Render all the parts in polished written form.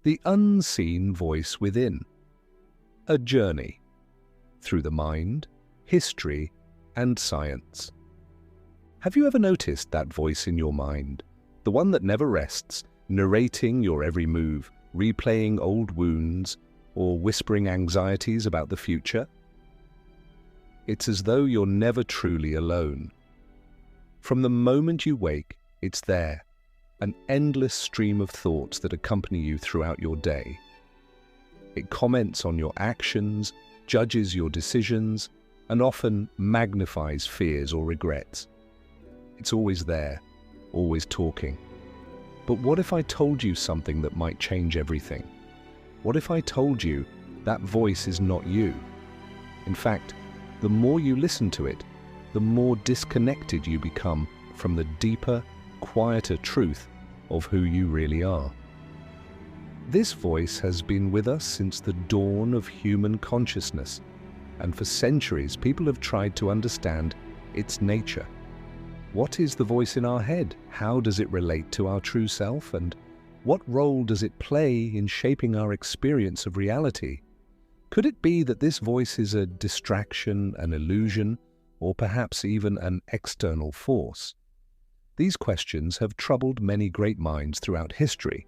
The unseen voice within. A journey through the mind, history, and science. Have you ever noticed that voice in your mind, the one that never rests, narrating your every move, replaying old wounds, or whispering anxieties about the future? It's as though you're never truly alone. From the moment you wake, it's there, an endless stream of thoughts that accompany you throughout your day. It comments on your actions, judges your decisions, and often magnifies fears or regrets. It's always there, always talking. But what if I told you something that might change everything? What if I told you that voice is not you? In fact, the more you listen to it, the more disconnected you become from the deeper, quieter truth of who you really are. This voice has been with us since the dawn of human consciousness, and for centuries people have tried to understand its nature. What is the voice in our head? How does it relate to our true self? And what role does it play in shaping our experience of reality? Could it be that this voice is a distraction, an illusion, or perhaps even an external force? These questions have troubled many great minds throughout history.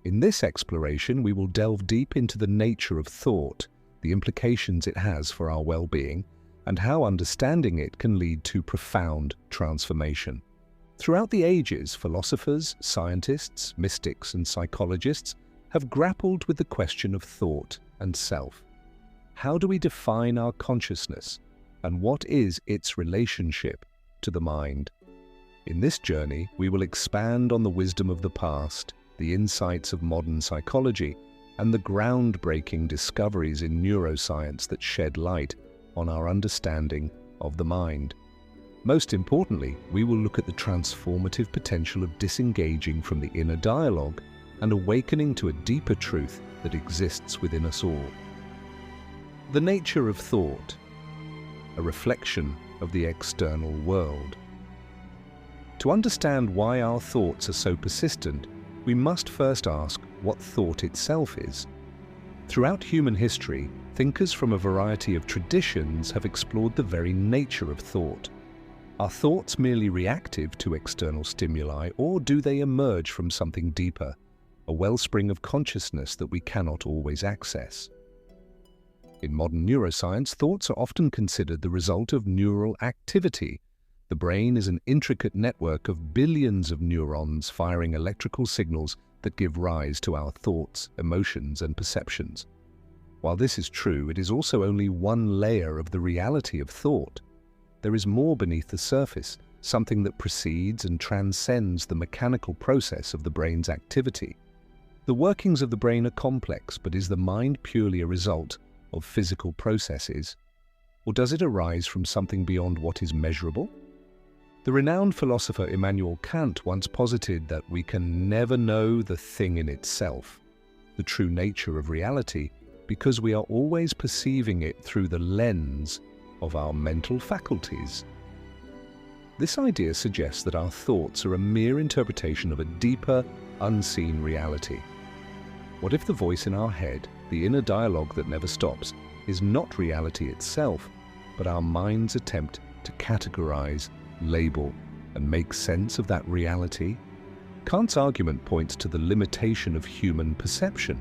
In this exploration, we will delve deep into the nature of thought, the implications it has for our well-being, and how understanding it can lead to profound transformation. Throughout the ages, philosophers, scientists, mystics, and psychologists have grappled with the question of thought and self. How do we define our consciousness, and what is its relationship to the mind? In this journey, we will expand on the wisdom of the past, the insights of modern psychology, and the groundbreaking discoveries in neuroscience that shed light on our understanding of the mind. Most importantly, we will look at the transformative potential of disengaging from the inner dialogue and awakening to a deeper truth that exists within us all. The nature of thought, a reflection of the external world. To understand why our thoughts are so persistent, we must first ask what thought itself is. Throughout human history, thinkers from a variety of traditions have explored the very nature of thought. Are thoughts merely reactive to external stimuli, or do they emerge from something deeper, a wellspring of consciousness that we cannot always access? In modern neuroscience, thoughts are often considered the result of neural activity. The brain is an intricate network of billions of neurons firing electrical signals that give rise to our thoughts, emotions, and perceptions. While this is true, it is also only one layer of the reality of thought. There is more beneath the surface, something that precedes and transcends the mechanical process of the brain's activity. The workings of the brain are complex, but is the mind purely a result of physical processes? Or does it arise from something beyond what is measurable? The renowned philosopher Immanuel Kant once posited that we can never know the thing in itself, the true nature of reality, because we are always perceiving it through the lens of our mental faculties. This idea suggests that our thoughts are a mere interpretation of a deeper, unseen reality. What if the voice in our head, the inner dialogue that never stops, is not reality itself, but our mind's attempt to categorize, label, and make sense of that reality? Kant's argument points to the limitation of human perception.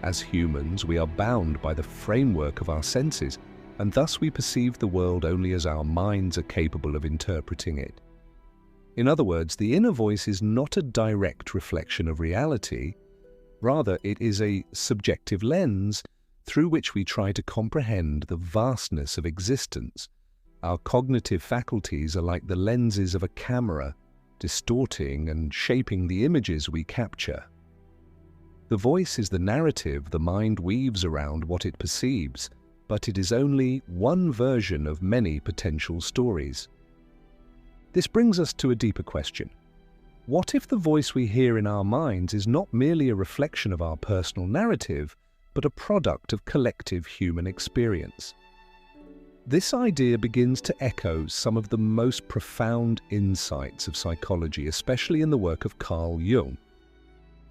As humans, we are bound by the framework of our senses, and thus we perceive the world only as our minds are capable of interpreting it. In other words, the inner voice is not a direct reflection of reality. Rather, it is a subjective lens through which we try to comprehend the vastness of existence. Our cognitive faculties are like the lenses of a camera, distorting and shaping the images we capture. The voice is the narrative the mind weaves around what it perceives, but it is only one version of many potential stories. This brings us to a deeper question. What if the voice we hear in our minds is not merely a reflection of our personal narrative, but a product of collective human experience? This idea begins to echo some of the most profound insights of psychology, especially in the work of Carl Jung.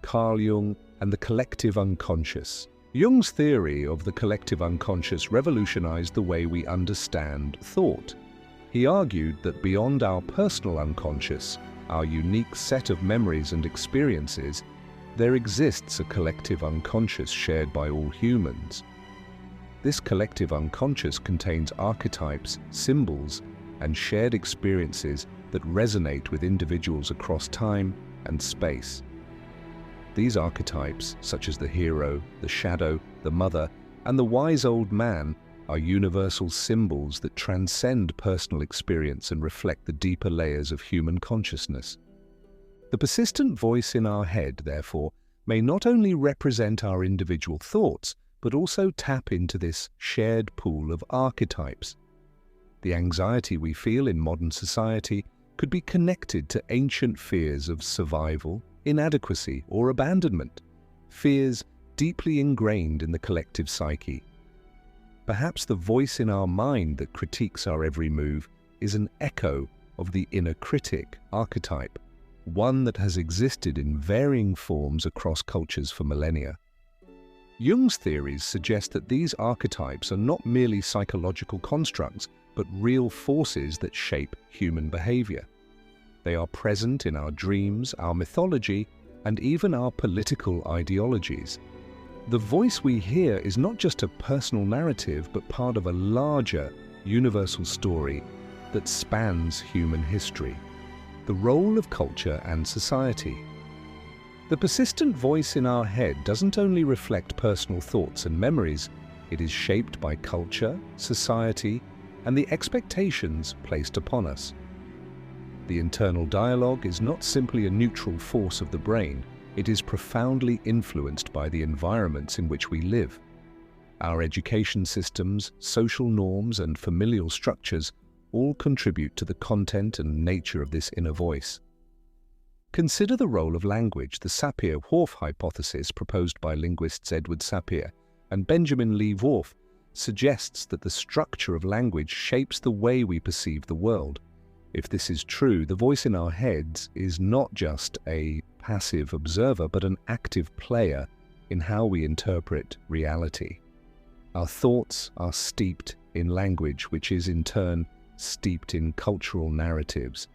Carl Jung and the collective unconscious. Jung's theory of the collective unconscious revolutionized the way we understand thought. He argued that beyond our personal unconscious, our unique set of memories and experiences, there exists a collective unconscious shared by all humans. This collective unconscious contains archetypes, symbols, and shared experiences that resonate with individuals across time and space. These archetypes, such as the hero, the shadow, the mother, and the wise old man, are universal symbols that transcend personal experience and reflect the deeper layers of human consciousness. The persistent voice in our head, therefore, may not only represent our individual thoughts, but also tap into this shared pool of archetypes. The anxiety we feel in modern society could be connected to ancient fears of survival, inadequacy, or abandonment, fears deeply ingrained in the collective psyche. Perhaps the voice in our mind that critiques our every move is an echo of the inner critic archetype, one that has existed in varying forms across cultures for millennia. Jung's theories suggest that these archetypes are not merely psychological constructs, but real forces that shape human behavior. They are present in our dreams, our mythology, and even our political ideologies. The voice we hear is not just a personal narrative, but part of a larger, universal story that spans human history. The role of culture and society. The persistent voice in our head doesn't only reflect personal thoughts and memories, it is shaped by culture, society, and the expectations placed upon us. The internal dialogue is not simply a neutral force of the brain, it is profoundly influenced by the environments in which we live. Our education systems, social norms, and familial structures all contribute to the content and nature of this inner voice. Consider the role of language. The Sapir-Whorf hypothesis, proposed by linguists Edward Sapir and Benjamin Lee Whorf, suggests that the structure of language shapes the way we perceive the world. If this is true, the voice in our heads is not just a passive observer, but an active player in how we interpret reality. Our thoughts are steeped in language, which is in turn steeped in cultural narratives.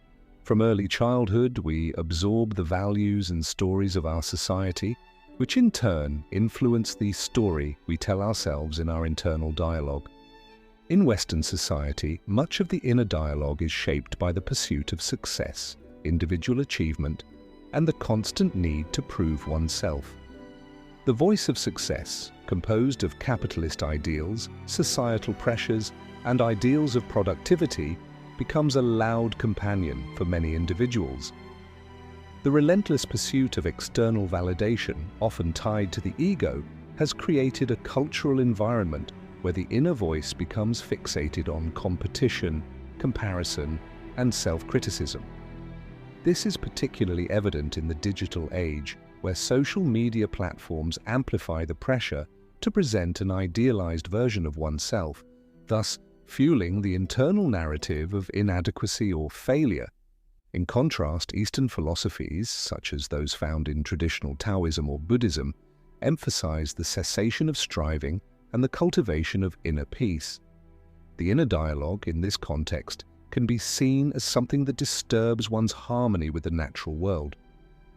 From early childhood, we absorb the values and stories of our society, which in turn influence the story we tell ourselves in our internal dialogue. In Western society, much of the inner dialogue is shaped by the pursuit of success, individual achievement, and the constant need to prove oneself. The voice of success, composed of capitalist ideals, societal pressures, and ideals of productivity, becomes a loud companion for many individuals. The relentless pursuit of external validation, often tied to the ego, has created a cultural environment where the inner voice becomes fixated on competition, comparison, and self-criticism. This is particularly evident in the digital age, where social media platforms amplify the pressure to present an idealized version of oneself, thus fueling the internal narrative of inadequacy or failure. In contrast, Eastern philosophies, such as those found in traditional Taoism or Buddhism, emphasize the cessation of striving and the cultivation of inner peace. The inner dialogue, in this context, can be seen as something that disturbs one's harmony with the natural world.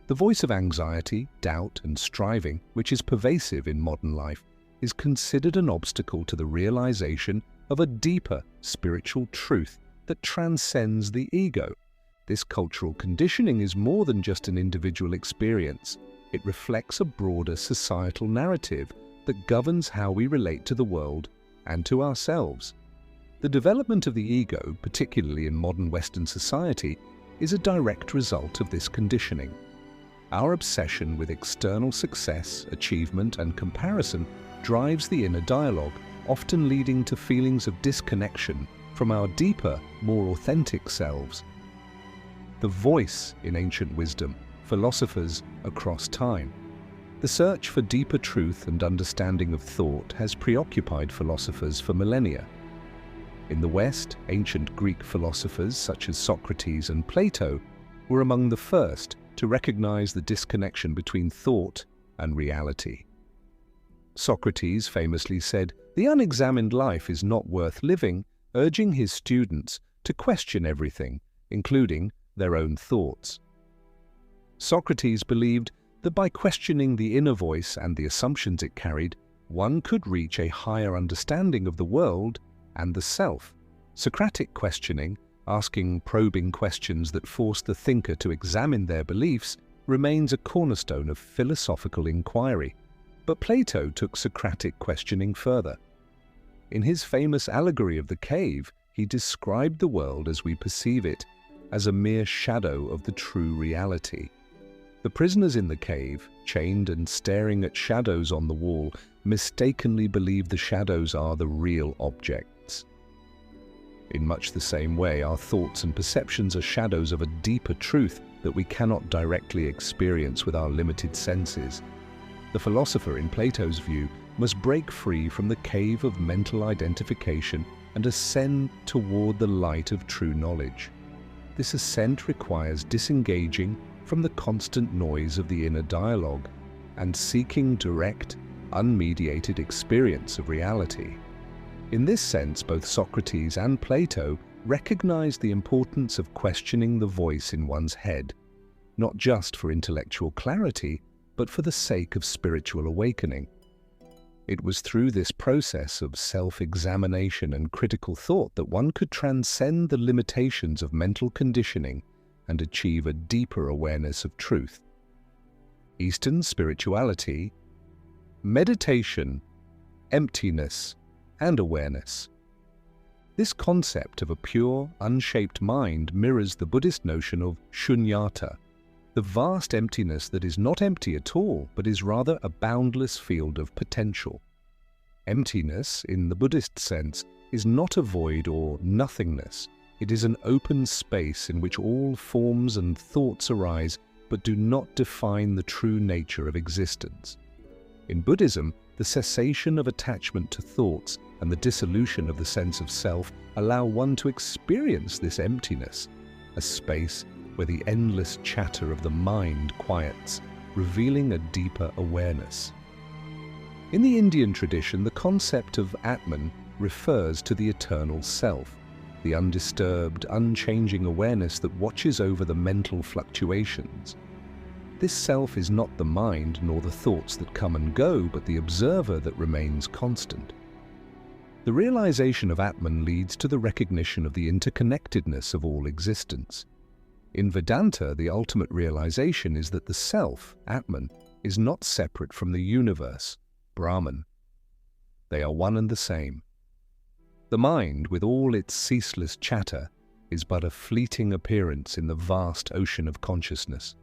The voice of anxiety, doubt, and striving, which is pervasive in modern life, is considered an obstacle to the realization of a deeper spiritual truth that transcends the ego. This cultural conditioning is more than just an individual experience. It reflects a broader societal narrative that governs how we relate to the world and to ourselves. The development of the ego, particularly in modern Western society, is a direct result of this conditioning. Our obsession with external success, achievement, and comparison drives the inner dialogue, often leading to feelings of disconnection from our deeper, more authentic selves. The voice in ancient wisdom, philosophers across time. The search for deeper truth and understanding of thought has preoccupied philosophers for millennia. In the West, ancient Greek philosophers such as Socrates and Plato were among the first to recognize the disconnection between thought and reality. Socrates famously said, "The unexamined life is not worth living," urging his students to question everything, including their own thoughts. Socrates believed that by questioning the inner voice and the assumptions it carried, one could reach a higher understanding of the world and the self. Socratic questioning, asking probing questions that force the thinker to examine their beliefs, remains a cornerstone of philosophical inquiry. But Plato took Socratic questioning further. In his famous allegory of the cave, he described the world as we perceive it, as a mere shadow of the true reality. The prisoners in the cave, chained and staring at shadows on the wall, mistakenly believe the shadows are the real objects. In much the same way, our thoughts and perceptions are shadows of a deeper truth that we cannot directly experience with our limited senses. The philosopher, in Plato's view, must break free from the cave of mental identification and ascend toward the light of true knowledge. This ascent requires disengaging from the constant noise of the inner dialogue and seeking direct, unmediated experience of reality. In this sense, both Socrates and Plato recognized the importance of questioning the voice in one's head, not just for intellectual clarity, but for the sake of spiritual awakening. It was through this process of self-examination and critical thought that one could transcend the limitations of mental conditioning and achieve a deeper awareness of truth. Eastern spirituality, meditation, emptiness, and awareness. This concept of a pure, unshaped mind mirrors the Buddhist notion of Shunyata, the vast emptiness that is not empty at all, but is rather a boundless field of potential. Emptiness, in the Buddhist sense, is not a void or nothingness. It is an open space in which all forms and thoughts arise, but do not define the true nature of existence. In Buddhism, the cessation of attachment to thoughts and the dissolution of the sense of self allow one to experience this emptiness, a space where the endless chatter of the mind quiets, revealing a deeper awareness. In the Indian tradition, the concept of Atman refers to the eternal self, the undisturbed, unchanging awareness that watches over the mental fluctuations. This self is not the mind nor the thoughts that come and go, but the observer that remains constant. The realization of Atman leads to the recognition of the interconnectedness of all existence. In Vedanta, the ultimate realization is that the self, Atman, is not separate from the universe, Brahman. They are one and the same. The mind, with all its ceaseless chatter, is but a fleeting appearance in the vast ocean of consciousness.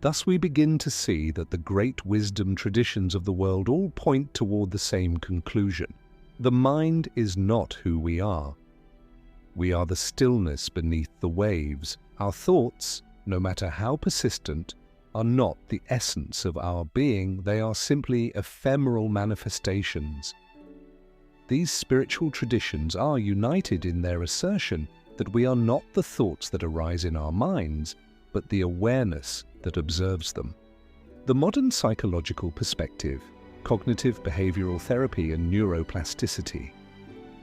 Thus we begin to see that the great wisdom traditions of the world all point toward the same conclusion. The mind is not who we are. We are the stillness beneath the waves. Our thoughts, no matter how persistent, are not the essence of our being. They are simply ephemeral manifestations. These spiritual traditions are united in their assertion that we are not the thoughts that arise in our minds, but the awareness that observes them. The modern psychological perspective, cognitive behavioral therapy and neuroplasticity.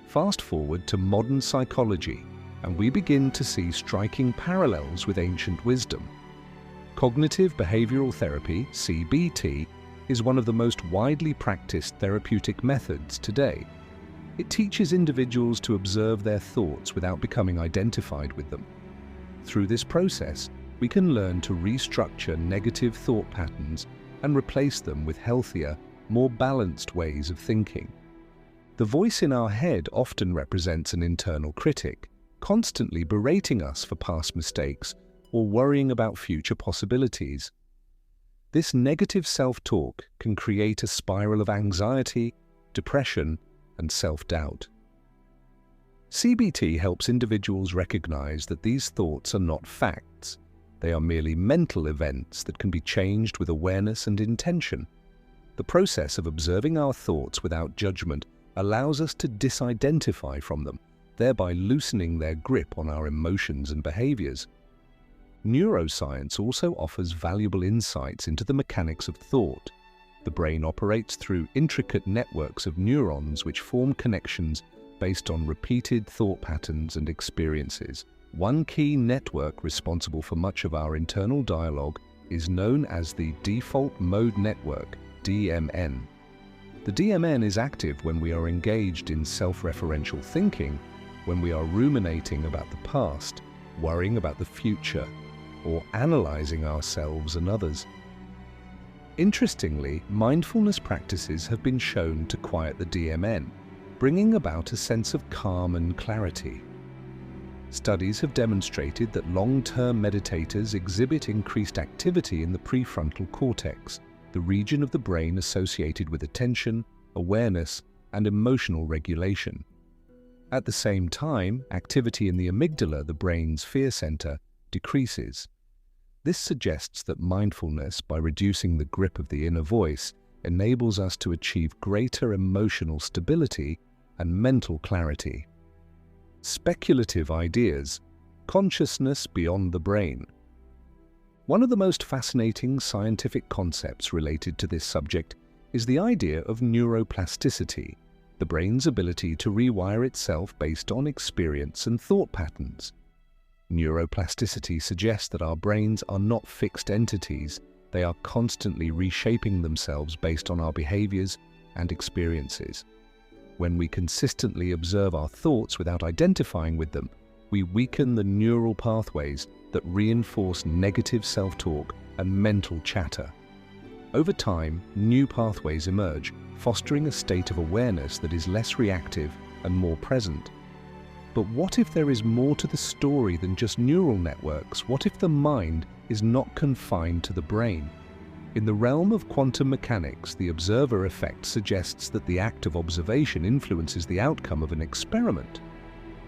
Fast forward to modern psychology, and we begin to see striking parallels with ancient wisdom. Cognitive behavioral therapy, CBT, is one of the most widely practiced therapeutic methods today. It teaches individuals to observe their thoughts without becoming identified with them. Through this process, we can learn to restructure negative thought patterns and replace them with healthier, more balanced ways of thinking. The voice in our head often represents an internal critic, constantly berating us for past mistakes or worrying about future possibilities. This negative self-talk can create a spiral of anxiety, depression, and self-doubt. CBT helps individuals recognize that these thoughts are not facts. They are merely mental events that can be changed with awareness and intention. The process of observing our thoughts without judgment allows us to disidentify from them, thereby loosening their grip on our emotions and behaviors. Neuroscience also offers valuable insights into the mechanics of thought. The brain operates through intricate networks of neurons which form connections based on repeated thought patterns and experiences. One key network responsible for much of our internal dialogue is known as the default mode network, DMN. The DMN is active when we are engaged in self-referential thinking, when we are ruminating about the past, worrying about the future, or analyzing ourselves and others. Interestingly, mindfulness practices have been shown to quiet the DMN, bringing about a sense of calm and clarity. Studies have demonstrated that long-term meditators exhibit increased activity in the prefrontal cortex, the region of the brain associated with attention, awareness, and emotional regulation. At the same time, activity in the amygdala, the brain's fear center, decreases. This suggests that mindfulness, by reducing the grip of the inner voice, enables us to achieve greater emotional stability and mental clarity. Speculative ideas, consciousness beyond the brain. One of the most fascinating scientific concepts related to this subject is the idea of neuroplasticity, the brain's ability to rewire itself based on experience and thought patterns. Neuroplasticity suggests that our brains are not fixed entities, they are constantly reshaping themselves based on our behaviors and experiences. When we consistently observe our thoughts without identifying with them, we weaken the neural pathways that reinforce negative self-talk and mental chatter. Over time, new pathways emerge, fostering a state of awareness that is less reactive and more present. But what if there is more to the story than just neural networks? What if the mind is not confined to the brain? In the realm of quantum mechanics, the observer effect suggests that the act of observation influences the outcome of an experiment.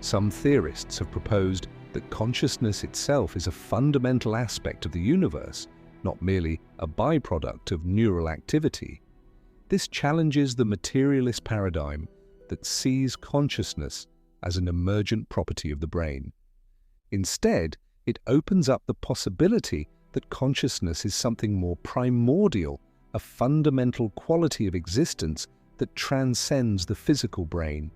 Some theorists have proposed that consciousness itself is a fundamental aspect of the universe, not merely a byproduct of neural activity. This challenges the materialist paradigm that sees consciousness as an emergent property of the brain. Instead, it opens up the possibility that consciousness is something more primordial, a fundamental quality of existence that transcends the physical brain.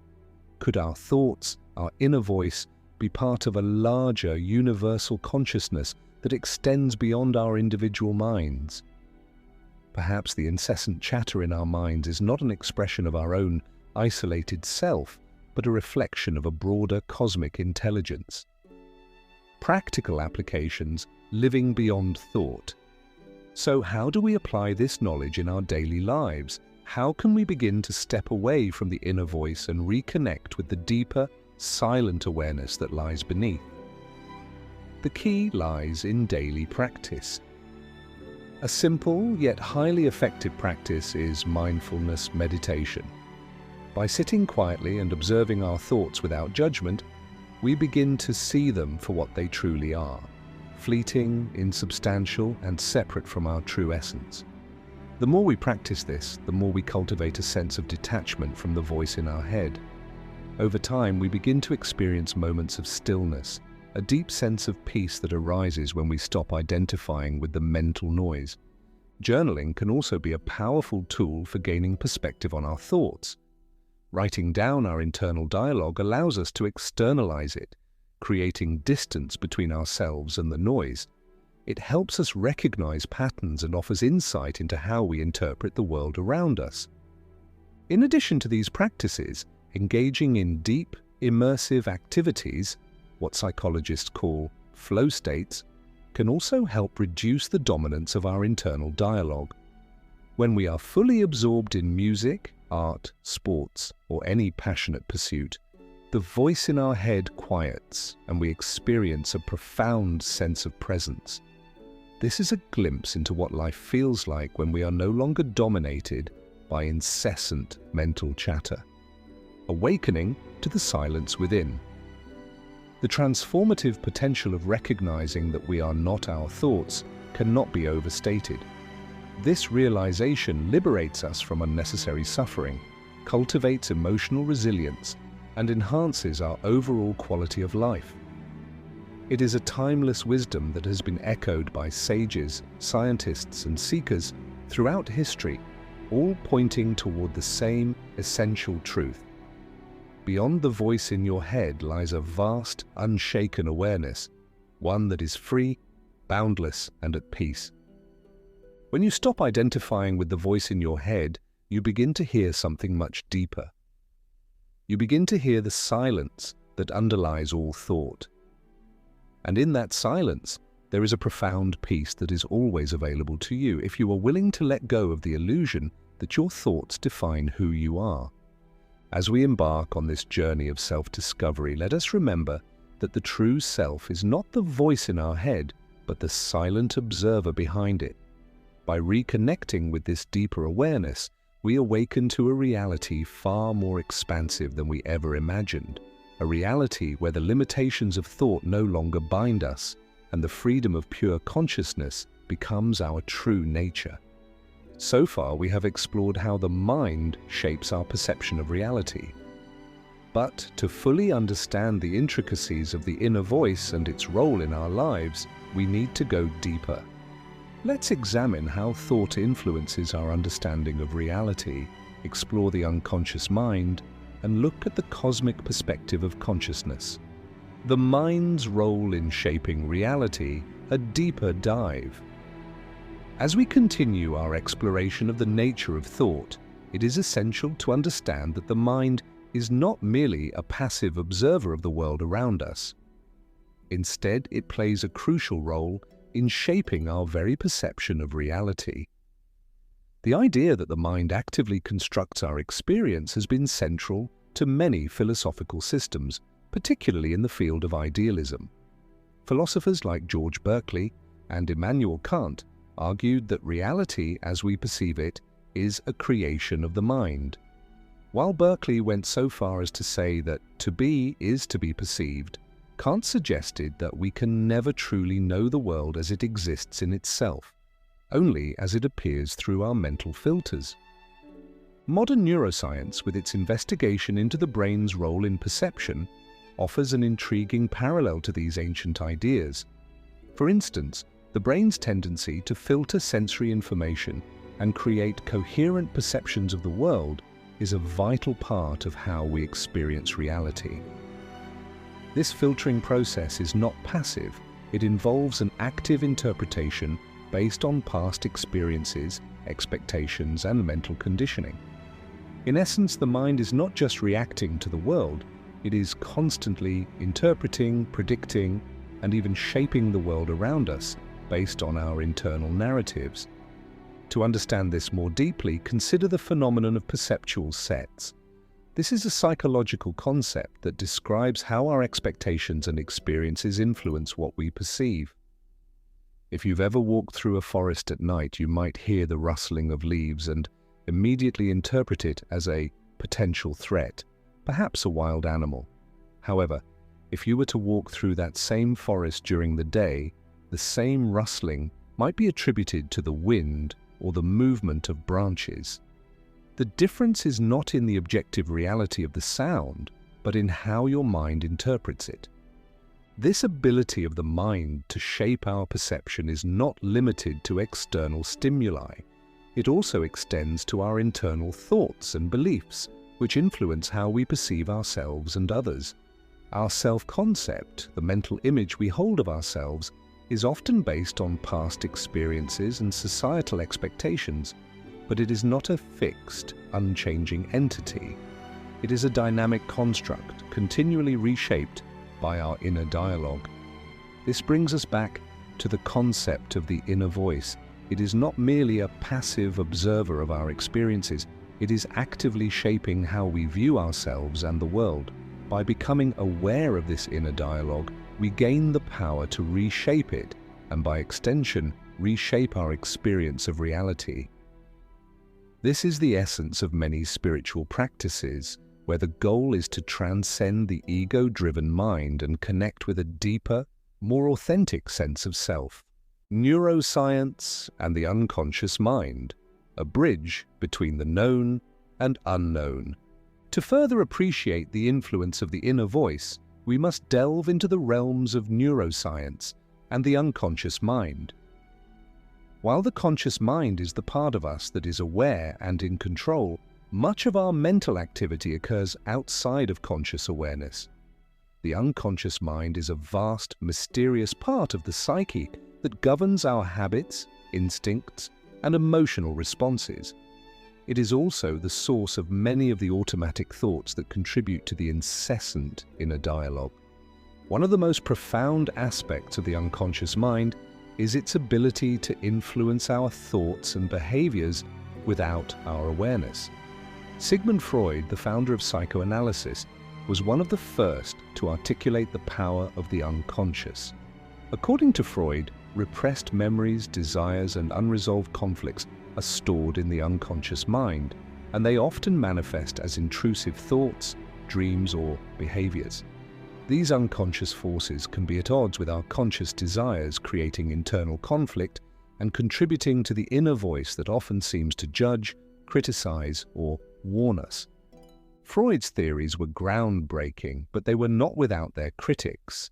Could our thoughts, our inner voice, be part of a larger universal consciousness that extends beyond our individual minds? Perhaps the incessant chatter in our minds is not an expression of our own isolated self, but a reflection of a broader cosmic intelligence. Practical applications, living beyond thought. So how do we apply this knowledge in our daily lives? How can we begin to step away from the inner voice and reconnect with the deeper, silent awareness that lies beneath? The key lies in daily practice. A simple yet highly effective practice is mindfulness meditation. By sitting quietly and observing our thoughts without judgment, we begin to see them for what they truly are, fleeting, insubstantial, and separate from our true essence. The more we practice this, the more we cultivate a sense of detachment from the voice in our head. Over time, we begin to experience moments of stillness, a deep sense of peace that arises when we stop identifying with the mental noise. Journaling can also be a powerful tool for gaining perspective on our thoughts. Writing down our internal dialogue allows us to externalize it, creating distance between ourselves and the noise. It helps us recognize patterns and offers insight into how we interpret the world around us. In addition to these practices, engaging in deep, immersive activities, what psychologists call flow states, can also help reduce the dominance of our internal dialogue. When we are fully absorbed in music, art, sports, or any passionate pursuit, the voice in our head quiets and we experience a profound sense of presence. This is a glimpse into what life feels like when we are no longer dominated by incessant mental chatter, awakening to the silence within. The transformative potential of recognizing that we are not our thoughts cannot be overstated. This realization liberates us from unnecessary suffering, cultivates emotional resilience, and enhances our overall quality of life. It is a timeless wisdom that has been echoed by sages, scientists, and seekers throughout history, all pointing toward the same essential truth. Beyond the voice in your head lies a vast, unshaken awareness, one that is free, boundless, and at peace. When you stop identifying with the voice in your head, you begin to hear something much deeper. You begin to hear the silence that underlies all thought. And in that silence, there is a profound peace that is always available to you if you are willing to let go of the illusion that your thoughts define who you are. As we embark on this journey of self-discovery, let us remember that the true self is not the voice in our head, but the silent observer behind it. By reconnecting with this deeper awareness, we awaken to a reality far more expansive than we ever imagined, a reality where the limitations of thought no longer bind us, and the freedom of pure consciousness becomes our true nature. So far, we have explored how the mind shapes our perception of reality. But to fully understand the intricacies of the inner voice and its role in our lives, we need to go deeper. Let's examine how thought influences our understanding of reality, explore the unconscious mind, and look at the cosmic perspective of consciousness. The mind's role in shaping reality, a deeper dive. As we continue our exploration of the nature of thought, it is essential to understand that the mind is not merely a passive observer of the world around us. Instead, it plays a crucial role in shaping our very perception of reality. The idea that the mind actively constructs our experience has been central to many philosophical systems, particularly in the field of idealism. Philosophers like George Berkeley and Immanuel Kant argued that reality, as we perceive it, is a creation of the mind. While Berkeley went so far as to say that to be is to be perceived, Kant suggested that we can never truly know the world as it exists in itself, only as it appears through our mental filters. Modern neuroscience, with its investigation into the brain's role in perception, offers an intriguing parallel to these ancient ideas. For instance, the brain's tendency to filter sensory information and create coherent perceptions of the world is a vital part of how we experience reality. This filtering process is not passive. It involves an active interpretation based on past experiences, expectations, and mental conditioning. In essence, the mind is not just reacting to the world, it is constantly interpreting, predicting, and even shaping the world around us based on our internal narratives. To understand this more deeply, consider the phenomenon of perceptual sets. This is a psychological concept that describes how our expectations and experiences influence what we perceive. If you've ever walked through a forest at night, you might hear the rustling of leaves and immediately interpret it as a potential threat, perhaps a wild animal. However, if you were to walk through that same forest during the day, the same rustling might be attributed to the wind or the movement of branches. The difference is not in the objective reality of the sound, but in how your mind interprets it. This ability of the mind to shape our perception is not limited to external stimuli. It also extends to our internal thoughts and beliefs, which influence how we perceive ourselves and others. Our self-concept, the mental image we hold of ourselves, is often based on past experiences and societal expectations, but it is not a fixed, unchanging entity. It is a dynamic construct, continually reshaped by our inner dialogue. This brings us back to the concept of the inner voice. It is not merely a passive observer of our experiences, it is actively shaping how we view ourselves and the world. By becoming aware of this inner dialogue, we gain the power to reshape it, and by extension, reshape our experience of reality. This is the essence of many spiritual practices, where the goal is to transcend the ego-driven mind and connect with a deeper, more authentic sense of self. Neuroscience and the unconscious mind, a bridge between the known and unknown. To further appreciate the influence of the inner voice, we must delve into the realms of neuroscience and the unconscious mind. While the conscious mind is the part of us that is aware and in control, much of our mental activity occurs outside of conscious awareness. The unconscious mind is a vast, mysterious part of the psyche that governs our habits, instincts, and emotional responses. It is also the source of many of the automatic thoughts that contribute to the incessant inner dialogue. One of the most profound aspects of the unconscious mind is its ability to influence our thoughts and behaviors without our awareness. Sigmund Freud, the founder of psychoanalysis, was one of the first to articulate the power of the unconscious. According to Freud, repressed memories, desires, and unresolved conflicts are stored in the unconscious mind, and they often manifest as intrusive thoughts, dreams, or behaviors. These unconscious forces can be at odds with our conscious desires, creating internal conflict and contributing to the inner voice that often seems to judge, criticize, or warn us. Freud's theories were groundbreaking, but they were not without their critics.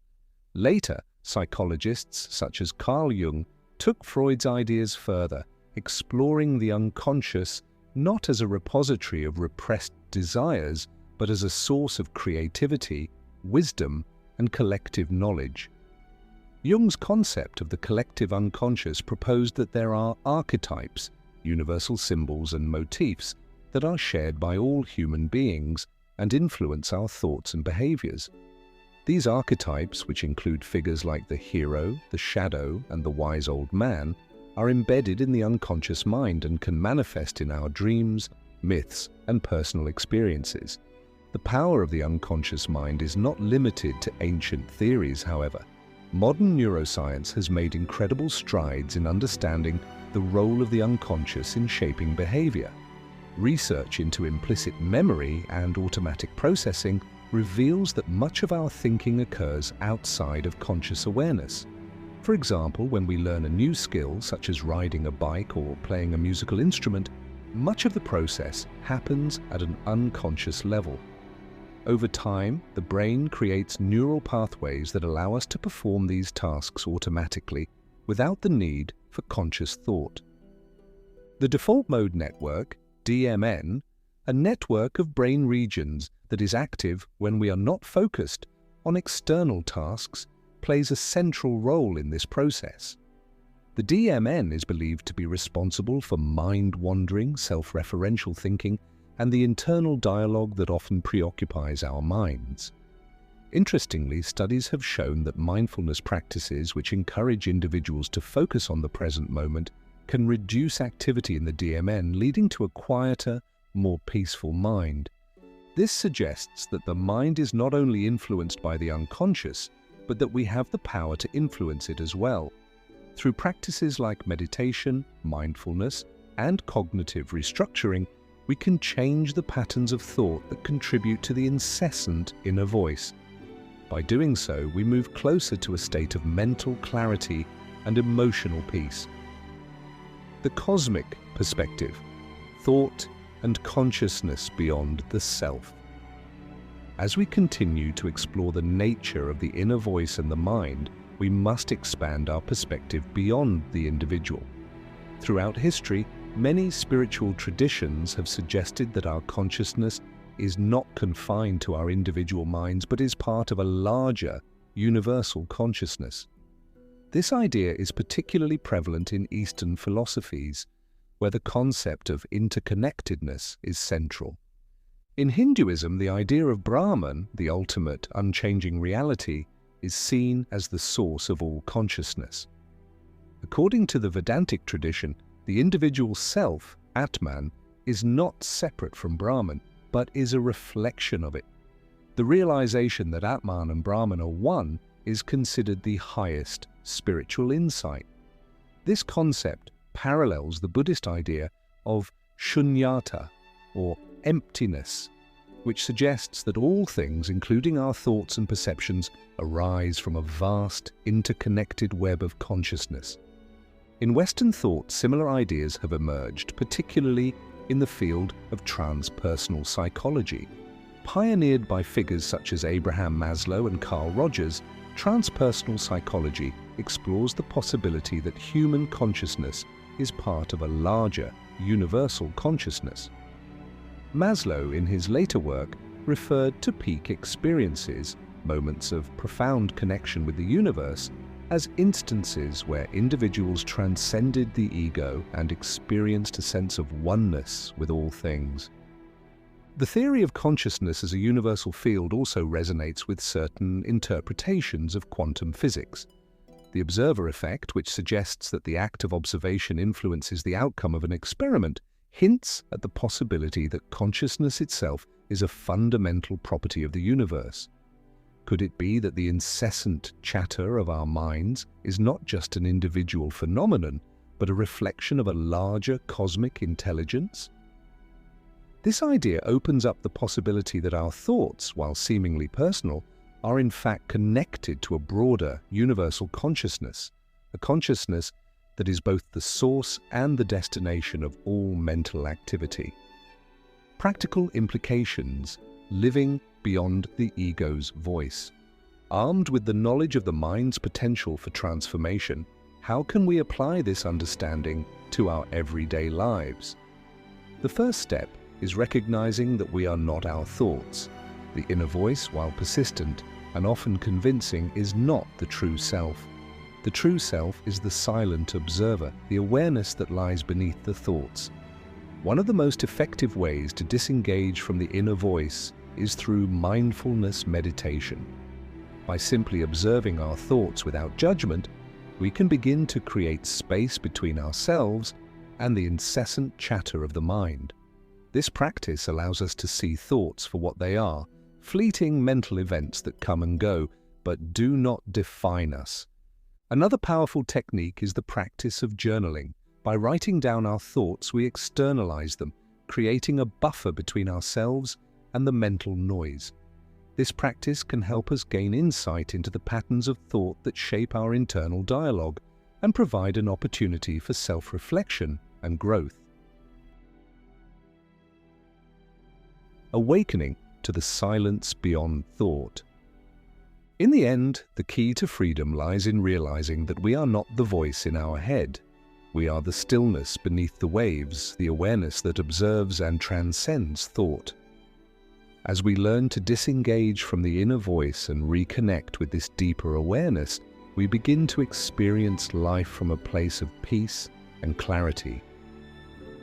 Later, psychologists such as Carl Jung took Freud's ideas further, exploring the unconscious not as a repository of repressed desires, but as a source of creativity, wisdom, and collective knowledge. Jung's concept of the collective unconscious proposed that there are archetypes, universal symbols and motifs that are shared by all human beings and influence our thoughts and behaviors. These archetypes, which include figures like the hero, the shadow, and the wise old man, are embedded in the unconscious mind and can manifest in our dreams, myths, and personal experiences. The power of the unconscious mind is not limited to ancient theories, however. Modern neuroscience has made incredible strides in understanding the role of the unconscious in shaping behavior. Research into implicit memory and automatic processing reveals that much of our thinking occurs outside of conscious awareness. For example, when we learn a new skill, such as riding a bike or playing a musical instrument, much of the process happens at an unconscious level. Over time, the brain creates neural pathways that allow us to perform these tasks automatically, without the need for conscious thought. The default mode network, DMN, a network of brain regions that is active when we are not focused on external tasks, plays a central role in this process. The DMN is believed to be responsible for mind-wandering, self-referential thinking, and the internal dialogue that often preoccupies our minds. Interestingly, studies have shown that mindfulness practices which encourage individuals to focus on the present moment can reduce activity in the DMN, leading to a quieter, more peaceful mind. This suggests that the mind is not only influenced by the unconscious, but that we have the power to influence it as well. Through practices like meditation, mindfulness, and cognitive restructuring, we can change the patterns of thought that contribute to the incessant inner voice. By doing so, we move closer to a state of mental clarity and emotional peace. The cosmic perspective, thought and consciousness beyond the self. As we continue to explore the nature of the inner voice and the mind, we must expand our perspective beyond the individual. Throughout history, many spiritual traditions have suggested that our consciousness is not confined to our individual minds, but is part of a larger, universal consciousness. This idea is particularly prevalent in Eastern philosophies, where the concept of interconnectedness is central. In Hinduism, the idea of Brahman, the ultimate, unchanging reality, is seen as the source of all consciousness. According to the Vedantic tradition, the individual self, Atman, is not separate from Brahman, but is a reflection of it. The realization that Atman and Brahman are one is considered the highest spiritual insight. This concept parallels the Buddhist idea of Shunyata, or emptiness, which suggests that all things, including our thoughts and perceptions, arise from a vast, interconnected web of consciousness. In Western thought, similar ideas have emerged, particularly in the field of transpersonal psychology. Pioneered by figures such as Abraham Maslow and Carl Rogers, transpersonal psychology explores the possibility that human consciousness is part of a larger, universal consciousness. Maslow, in his later work, referred to peak experiences, moments of profound connection with the universe, as instances where individuals transcended the ego and experienced a sense of oneness with all things. The theory of consciousness as a universal field also resonates with certain interpretations of quantum physics. The observer effect, which suggests that the act of observation influences the outcome of an experiment, hints at the possibility that consciousness itself is a fundamental property of the universe. Could it be that the incessant chatter of our minds is not just an individual phenomenon, but a reflection of a larger cosmic intelligence? This idea opens up the possibility that our thoughts, while seemingly personal, are in fact connected to a broader, universal consciousness, a consciousness that is both the source and the destination of all mental activity. Practical implications: living beyond the ego's voice. Armed with the knowledge of the mind's potential for transformation, how can we apply this understanding to our everyday lives? The first step is recognizing that we are not our thoughts. The inner voice, while persistent and often convincing, is not the true self. The true self is the silent observer, the awareness that lies beneath the thoughts. One of the most effective ways to disengage from the inner voice is through mindfulness meditation. By simply observing our thoughts without judgment, we can begin to create space between ourselves and the incessant chatter of the mind. This practice allows us to see thoughts for what they are, fleeting mental events that come and go, but do not define us. Another powerful technique is the practice of journaling. By writing down our thoughts, we externalize them, creating a buffer between ourselves and the mental noise. This practice can help us gain insight into the patterns of thought that shape our internal dialogue and provide an opportunity for self-reflection and growth. Awakening to the silence beyond thought. In the end, the key to freedom lies in realizing that we are not the voice in our head. We are the stillness beneath the waves, the awareness that observes and transcends thought. As we learn to disengage from the inner voice and reconnect with this deeper awareness, we begin to experience life from a place of peace and clarity.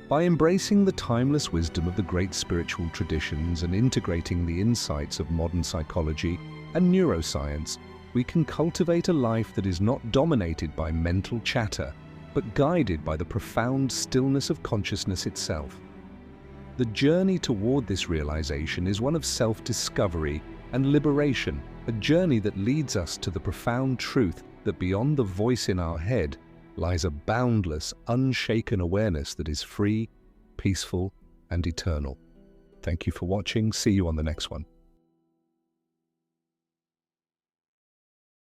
By embracing the timeless wisdom of the great spiritual traditions and integrating the insights of modern psychology and neuroscience, we can cultivate a life that is not dominated by mental chatter, but guided by the profound stillness of consciousness itself. The journey toward this realization is one of self-discovery and liberation, a journey that leads us to the profound truth that beyond the voice in our head lies a boundless, unshaken awareness that is free, peaceful, and eternal. Thank you for watching. See you on the next one.